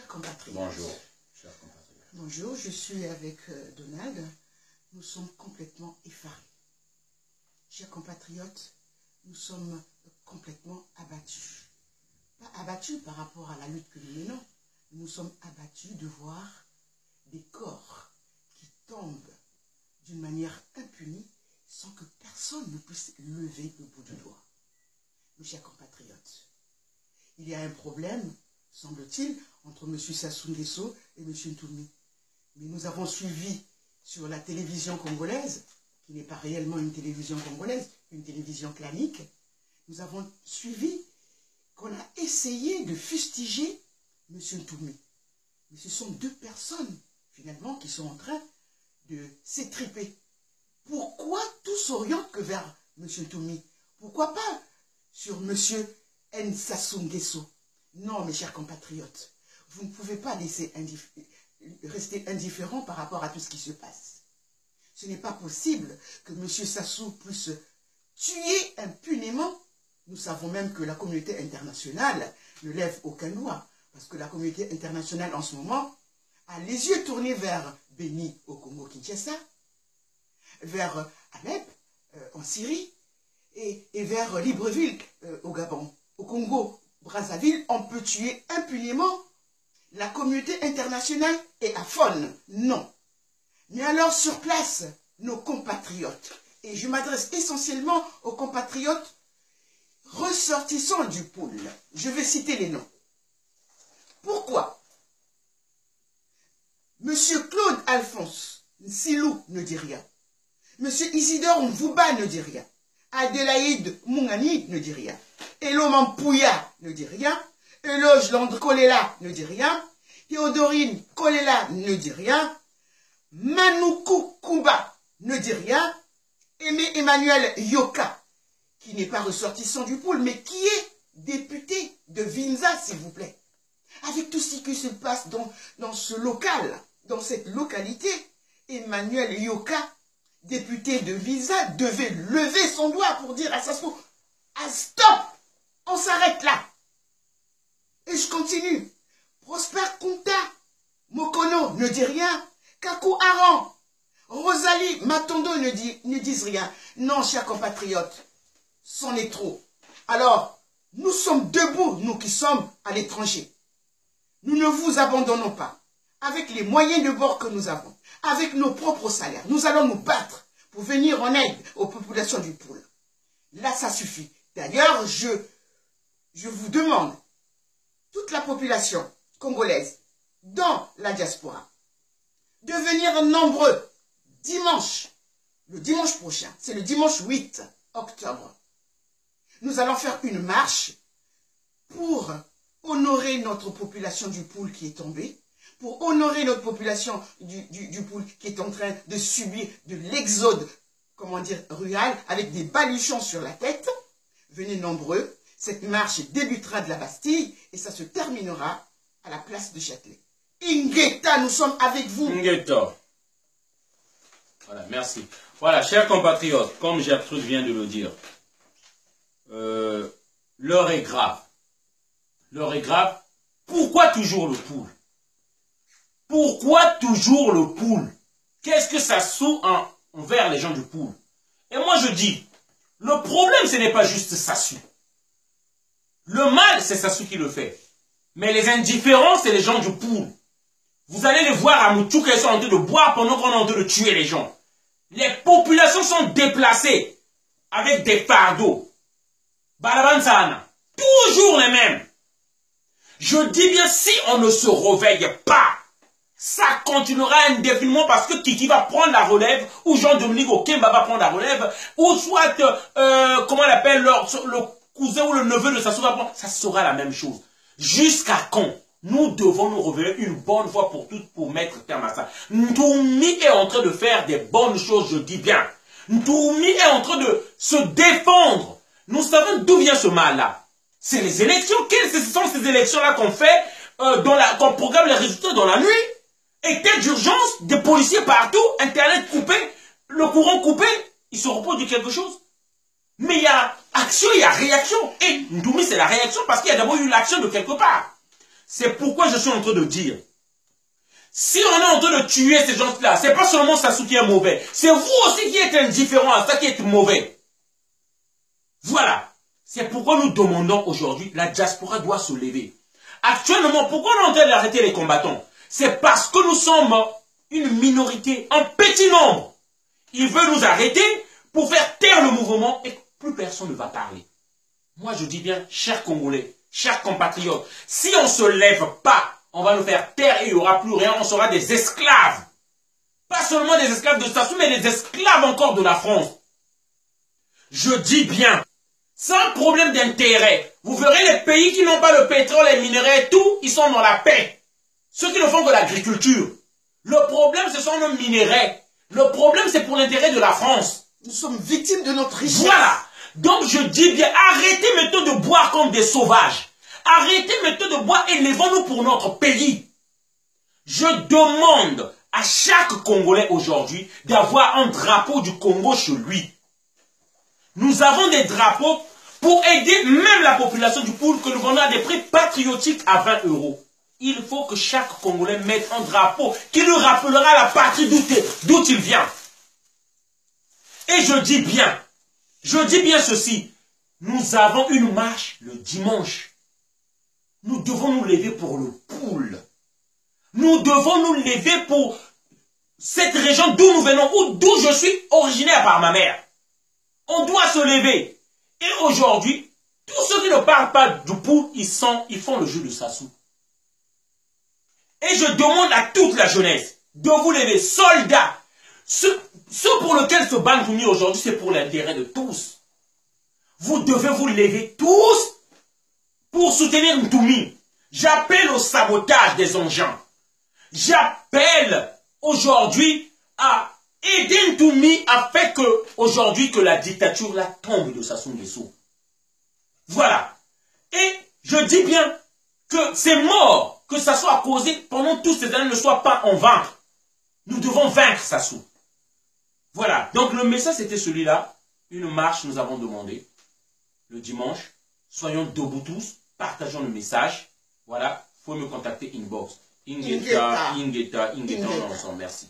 Chers compatriotes. Bonjour, chers compatriotes. Bonjour, je suis avec Donald. Nous sommes complètement effarés. Chers compatriotes, nous sommes complètement abattus. Pas abattus par rapport à la lutte que nous menons. Nous sommes abattus de voir des corps qui tombent d'une manière impunie sans que personne ne puisse lever le bout du doigt. Mes chers compatriotes, il y a un problème, semble-t-il, entre M. Sassou Nguesso et M. Ntoumi. Mais nous avons suivi sur la télévision congolaise, qui n'est pas réellement une télévision congolaise, une télévision clanique, nous avons suivi qu'on a essayé de fustiger M. Ntoumi. Mais ce sont deux personnes, finalement, qui sont en train de s'étriper. Pourquoi tout s'oriente que vers M. Ntoumi? Pourquoi pas sur M. Sassou Nguesso? Non, mes chers compatriotes, vous ne pouvez pas rester indifférent par rapport à tout ce qui se passe. Ce n'est pas possible que M. Sassou puisse tuer impunément. Nous savons même que la communauté internationale ne lève aucun doigt, parce que la communauté internationale en ce moment a les yeux tournés vers Beni au Congo-Kinshasa, vers Alep en Syrie et vers Libreville au Gabon. Au Congo-Brazzaville, on peut tuer impunément. La communauté internationale est à faune. Non. Mais alors sur place, nos compatriotes, et je m'adresse essentiellement aux compatriotes ressortissants du pôle, je vais citer les noms. Pourquoi Monsieur Claude Alphonse Nsilou ne dit rien. Monsieur Isidore Mvouba ne dit rien. Adélaïde Moungani ne dit rien. Elo Mampouya ne dit rien. Eloge Landre-Kolela ne dit rien. Théodorine Kolela ne dit rien. Manoukou Kumba ne dit rien. Aimé Emmanuel Yoka, qui n'est pas ressortissant du pôle, mais qui est député de Vinza, s'il vous plaît. Avec tout ce qui se passe dans ce local, dans cette localité, Emmanuel Yoka, député de Vinza, devait lever son doigt pour dire à Sassou, ah, stop, on s'arrête là. Et je continue. Prosper Kunta, Mokono ne dit rien. Kakou Aran, Rosalie Matondo ne disent rien. Non, chers compatriotes, c'en est trop. Alors, nous sommes debout, nous qui sommes à l'étranger. Nous ne vous abandonnons pas. Avec les moyens de bord que nous avons, avec nos propres salaires, nous allons nous battre pour venir en aide aux populations du pôle. Là, ça suffit. D'ailleurs, je vous demande, toute la population congolaise dans la diaspora, de venir nombreux dimanche, le dimanche prochain, c'est le dimanche 8 octobre. Nous allons faire une marche pour honorer notre population du pôle qui est tombée, pour honorer notre population du pôle qui est en train de subir de l'exode, comment dire, rural, avec des baluchons sur la tête. Venez nombreux. Cette marche débutera de la Bastille et ça se terminera à la place de Châtelet. Ingeta, nous sommes avec vous. Ingeta. Voilà, merci. Voilà, chers compatriotes, comme Gertrude vient de le dire, l'heure est grave. L'heure est grave. Pourquoi toujours le pôle? Pourquoi toujours le pôle? Qu'est-ce que ça saoule envers les gens du pôle? Et moi je dis, le problème ce n'est pas juste Sassou. Le mal c'est Sassou qui le fait. Mais les indifférents c'est les gens du pôle. Vous allez les voir à Moutchouka, ils sont en train de boire pendant qu'on est en train de tuer les gens. Les populations sont déplacées avec des fardeaux. Balabansana, toujours les mêmes. Je dis bien, si on ne se réveille pas, ça continuera indéfiniment parce que Kiki va prendre la relève, ou Jean-Dominique Okemba va prendre la relève, ou soit, comment on appelle, le cousin ou le neveu de Sassou va prendre, ça sera la même chose. Jusqu'à quand nous devons nous réveiller une bonne fois pour toutes pour mettre terme à ça. Ntoumi est en train de faire des bonnes choses, je dis bien. Ntoumi est en train de se défendre. Nous savons d'où vient ce mal-là. C'est les élections. Quelles sont ces élections-là qu'on fait, qu'on programme les résultats dans la nuit? État d'urgence, des policiers partout, Internet coupé, le courant coupé, il se repose de quelque chose. Mais il y a action, il y a réaction. Et Ndoumi, c'est la réaction parce qu'il y a d'abord eu l'action de quelque part. C'est pourquoi je suis en train de dire, si on est en train de tuer ces gens-là, c'est pas seulement Sassou qui est mauvais, c'est vous aussi qui êtes indifférent à ça qui est mauvais. Voilà. C'est pourquoi nous demandons aujourd'hui, la diaspora doit se lever. Actuellement, pourquoi on est en train d'arrêter les combattants? C'est parce que nous sommes une minorité, un petit nombre. Ils veulent nous arrêter pour faire taire le mouvement et plus personne ne va parler. Moi, je dis bien, chers Congolais, chers compatriotes, si on ne se lève pas, on va nous faire taire et il n'y aura plus rien, on sera des esclaves. Pas seulement des esclaves de Sassou, mais des esclaves encore de la France. Je dis bien, sans problème d'intérêt. Vous verrez les pays qui n'ont pas le pétrole, les minerais et tout, ils sont dans la paix. Ceux qui ne font que l'agriculture. Le problème, ce sont nos minerais. Le problème, c'est pour l'intérêt de la France. Nous sommes victimes de notre richesse. Voilà. Donc, je dis bien, arrêtez maintenant de boire comme des sauvages. Arrêtez maintenant de boire et levons-nous pour notre pays. Je demande à chaque Congolais aujourd'hui d'avoir un drapeau du Congo chez lui. Nous avons des drapeaux pour aider même la population du Poul que nous vendons à des prix patriotiques à 20 €. Il faut que chaque Congolais mette un drapeau qui lui rappellera la patrie d'où il vient. Et je dis bien ceci, nous avons une marche le dimanche. Nous devons nous lever pour le Poul. Nous devons nous lever pour cette région d'où nous venons, ou d'où je suis originaire par ma mère. On doit se lever. Et aujourd'hui, tous ceux qui ne parlent pas du Poul, ils font le jeu de Sassou. Et je demande à toute la jeunesse de vous lever, soldats. Ceux pour lesquels se bat Ntoumi aujourd'hui, c'est pour l'intérêt de tous. Vous devez vous lever tous pour soutenir Ntoumi. J'appelle au sabotage des engins. J'appelle aujourd'hui à aider Ntoumi afin que aujourd'hui que la dictature la tombe de Sassou Nguesso. Voilà. Et je dis bien que ces morts que ça soit causé pendant toutes ces années ne soient pas en vain. Nous devons vaincre Sassou. Voilà. Donc le message c'était celui-là. Une marche nous avons demandé le dimanche. Soyons debout tous. Partageons le message. Voilà. Faut me contacter inbox. Ingeta, on est ensemble. Merci.